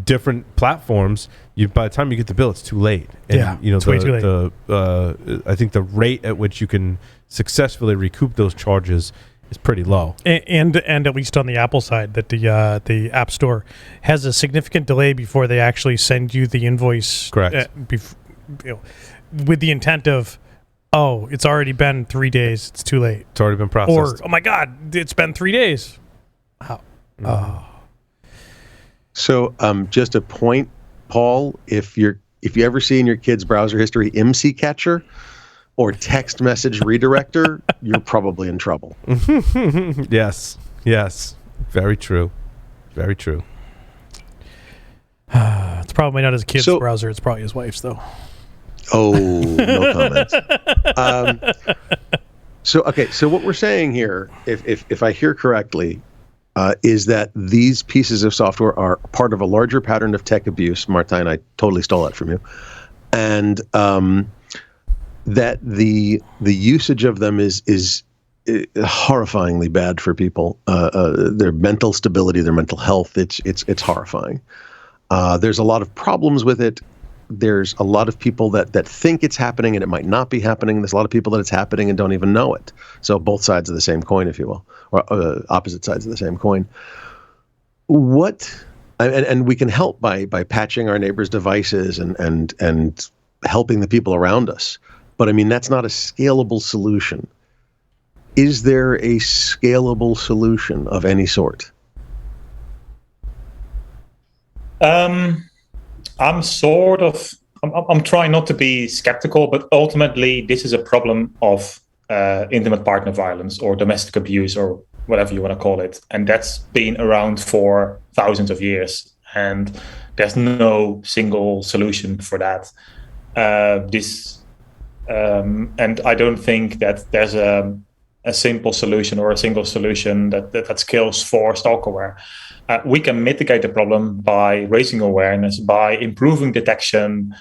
different platforms. By the time you get the bill, it's too late. And, it's way too late. I think the rate at which you can successfully recoup those charges is pretty low. And at least on the Apple side, that the App Store has a significant delay before they actually send you the invoice. Correct. With the intent of, oh, it's already been 3 days, it's too late. It's already been processed. Or, oh my God, it's been 3 days. How? Mm-hmm. Oh. So, just a point, Paul, if you ever see in your kid's browser history MC Catcher or text message redirector, you're probably in trouble. Yes. Very true. Very true. It's probably not his kid's browser. It's probably his wife's, though. Oh, no comment. So what we're saying here, if I hear correctly, is that these pieces of software are part of a larger pattern of tech abuse. Martijn, I totally stole that from you. And that the usage of them is horrifyingly bad for people. Their mental stability, their mental health, it's horrifying. There's a lot of problems with it. There's a lot of people that think it's happening and it might not be happening. There's a lot of people that it's happening and don't even know it. So both sides of the same coin, if you will, or opposite sides of the same coin. And we can help by patching our neighbors' devices and helping the people around us. But I mean, that's not a scalable solution. Is there a scalable solution of any sort? I'm trying not to be skeptical, but ultimately this is a problem of intimate partner violence or domestic abuse or whatever you want to call it. And that's been around for thousands of years. And there's no single solution for that. And I don't think that there's a simple solution or a single solution that scales for Stalkerware. We can mitigate the problem by raising awareness, by improving detection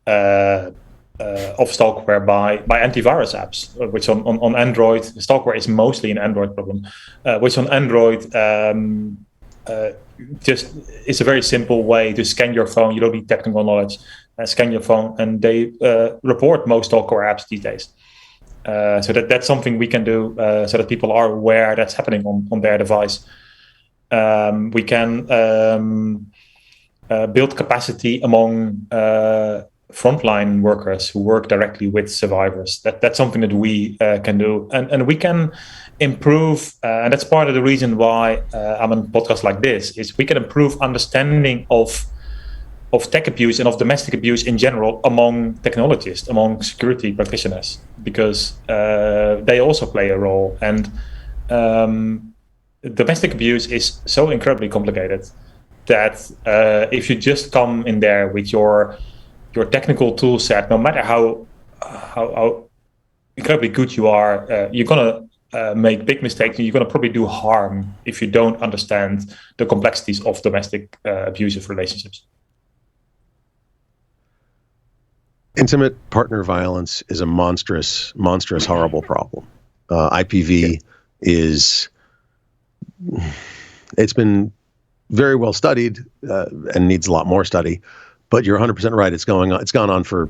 of Stalkerware by antivirus apps, which on Android, Stalkerware is mostly an Android problem, which on Android just is a very simple way to scan your phone. You don't need technical knowledge. Scan your phone, and they report most Stalkerware apps these days. So that's something we can do so that people are aware that's happening on their device. We can build capacity among frontline workers who work directly with survivors. That's something that we can do, and we can improve. And that's part of the reason why I'm on podcasts like this. Is we can improve understanding of tech abuse and of domestic abuse in general among technologists, among security practitioners, because they also play a role. And domestic abuse is so incredibly complicated that if you just come in there with your technical tool set, no matter how incredibly good you are, you're gonna make big mistakes, and you're gonna probably do harm if you don't understand the complexities of domestic abusive relationships. Intimate partner violence is a monstrous, horrible problem. IPV it's been very well studied and needs a lot more study, but you're 100% right. It's gone on for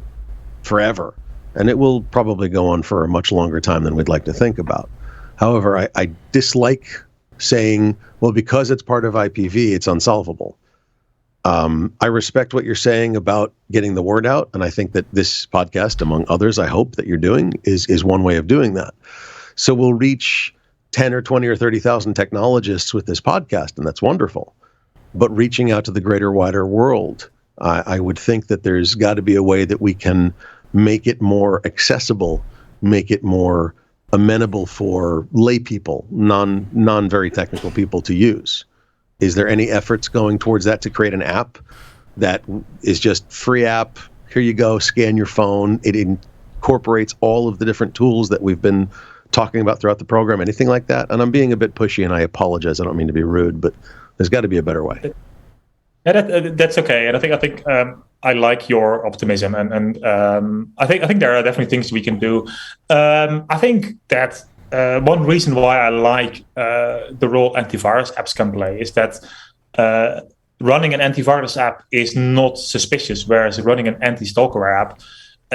forever, and it will probably go on for a much longer time than we'd like to think about. However, I dislike saying, well, because it's part of IPV, it's unsolvable. I respect what you're saying about getting the word out, and I think that this podcast, among others, I hope that you're doing is one way of doing that. So we'll reach 10 or 20 or 30,000 technologists with this podcast, and that's wonderful. But reaching out to the greater, wider world, I would think that there's got to be a way that we can make it more accessible, make it more amenable for lay people, non very technical people to use. Is there any efforts going towards that to create an app that is just free app? Here you go, scan your phone. It incorporates all of the different tools that we've been talking about throughout the program. Anything like that? And I'm being a bit pushy, and I apologize. I don't mean to be rude, but there's got to be a better way. Yeah, that's okay. And I think I like your optimism, and I think there are definitely things we can do. I think that one reason why I like the role antivirus apps can play is that running an antivirus app is not suspicious, whereas running an anti-stalkerware app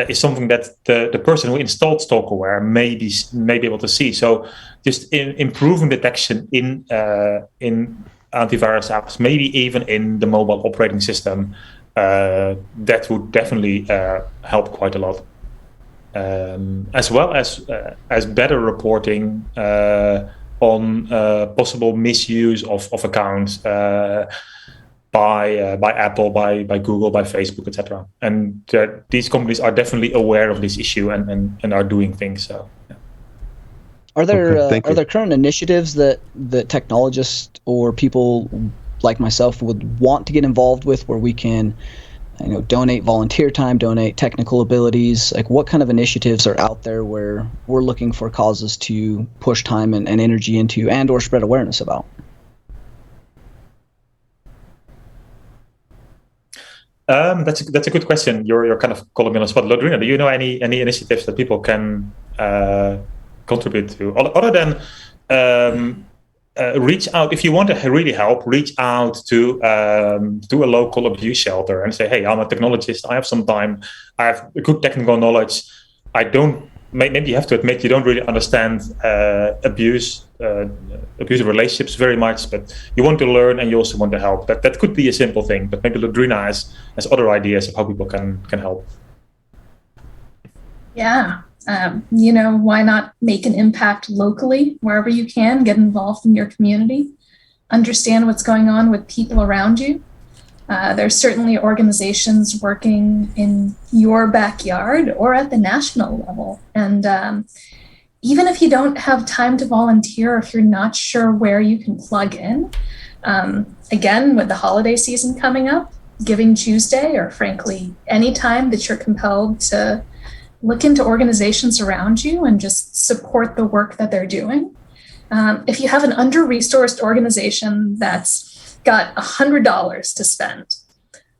is something that the person who installed Stalkerware may be able to see. So just improving detection in antivirus apps, maybe even in the mobile operating system, that would definitely help quite a lot. As well as better reporting on possible misuse of accounts by Apple, by Google, by Facebook, etc. And these companies are definitely aware of this issue and are doing things. So. Yeah. Are there current initiatives that technologists or people like myself would want to get involved with, where we can, donate volunteer time, donate technical abilities? Like, what kind of initiatives are out there where we're looking for causes to push time and energy into, and or spread awareness about? That's a good question. You're kind of calling me on the spot. Lodrina, do you know any initiatives that people can contribute to, other than reach out? If you want to really help, reach out to a local abuse shelter and say, hey, I'm a technologist, I have some time, I have good technical knowledge. Maybe you have to admit you don't really understand abusive relationships very much, but you want to learn and you also want to help. That could be a simple thing, but maybe Lodrina has other ideas of how people can help. Yeah. Why not make an impact locally wherever you can, get involved in your community, understand what's going on with people around you. There's certainly organizations working in your backyard or at the national level. And even if you don't have time to volunteer, if you're not sure where you can plug in, again, with the holiday season coming up, Giving Tuesday, or frankly, any time that you're compelled to look into organizations around you and just support the work that they're doing. If you have an under-resourced organization that's got $100 to spend,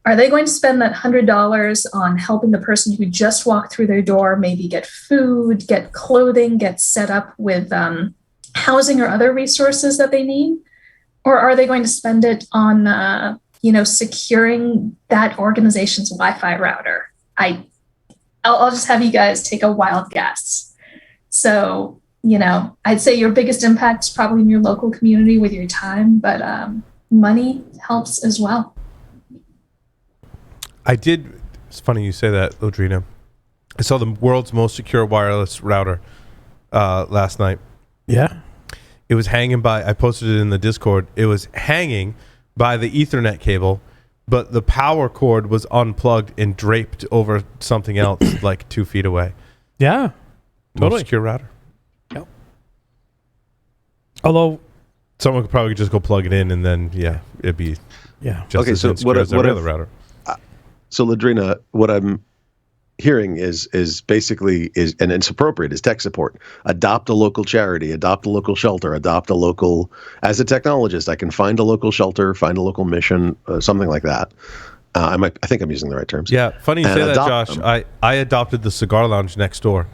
are they going to spend that $100 on helping the person who just walked through their door maybe get food, get clothing, get set up with housing or other resources that they need? Or are they going to spend it on securing that organization's Wi-Fi router? I'll just have you guys take a wild guess. So, I'd say your biggest impact is probably in your local community with your time, but money helps as well. It's funny you say that, Lodrina. I saw the world's most secure wireless router last night. Yeah. It was hanging by, I posted it in the Discord, it was hanging by the Ethernet cable, but the power cord was unplugged and draped over something else like 2 feet away. Yeah, totally. Most secure router. Yep. Although someone could probably just go plug it in and then, it'd be just as insecure as every other router. So, Lodrina, what I'm hearing is basically, and it's appropriate, is tech support. Adopt a local charity, adopt a local shelter, adopt a local, as a technologist, I can find a local shelter, find a local mission, something like that. I think I'm using the right terms. Yeah, funny you say that, Josh. I adopted the cigar lounge next door,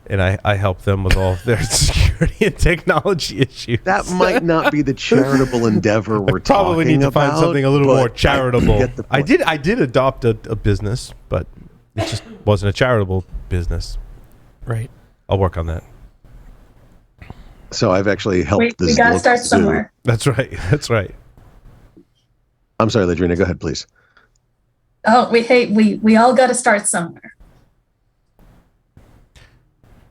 and I helped them with all of their security and technology issues. That might not be the charitable endeavor we're talking about. Probably need to find something a little more charitable. I did adopt a business, but it just wasn't a charitable business. Right. I'll work on that. So I've actually helped this. We got to start somewhere. That's right. That's right. I'm sorry, Lodrina, go ahead, please. Oh, we all got to start somewhere.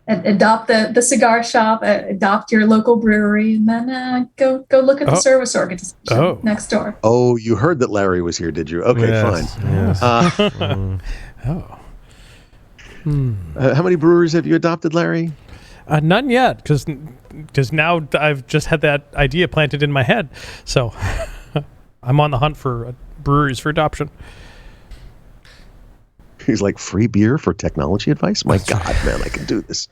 Adopt the cigar shop, adopt your local brewery, and then go look at the service organization next door. Oh, you heard that Larry was here, did you? Okay, fine. Yes. How many brewers have you adopted, Larry? None yet, because now I've just had that idea planted in my head. So I'm on the hunt for breweries for adoption. He's like, free beer for technology advice? My God, man, I can do this.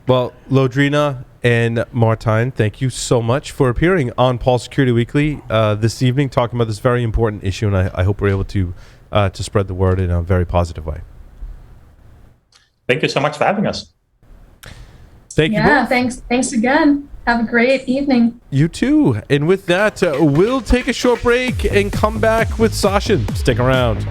Well, Lodrina and Martijn, thank you so much for appearing on Paul Security Weekly this evening, talking about this very important issue, and I hope we're able to spread the word in a very positive way. Thank you so much for having us. Thank you. Yeah, thanks again. Have a great evening. You too. And with that, we'll take a short break and come back with Sachin. Stick around.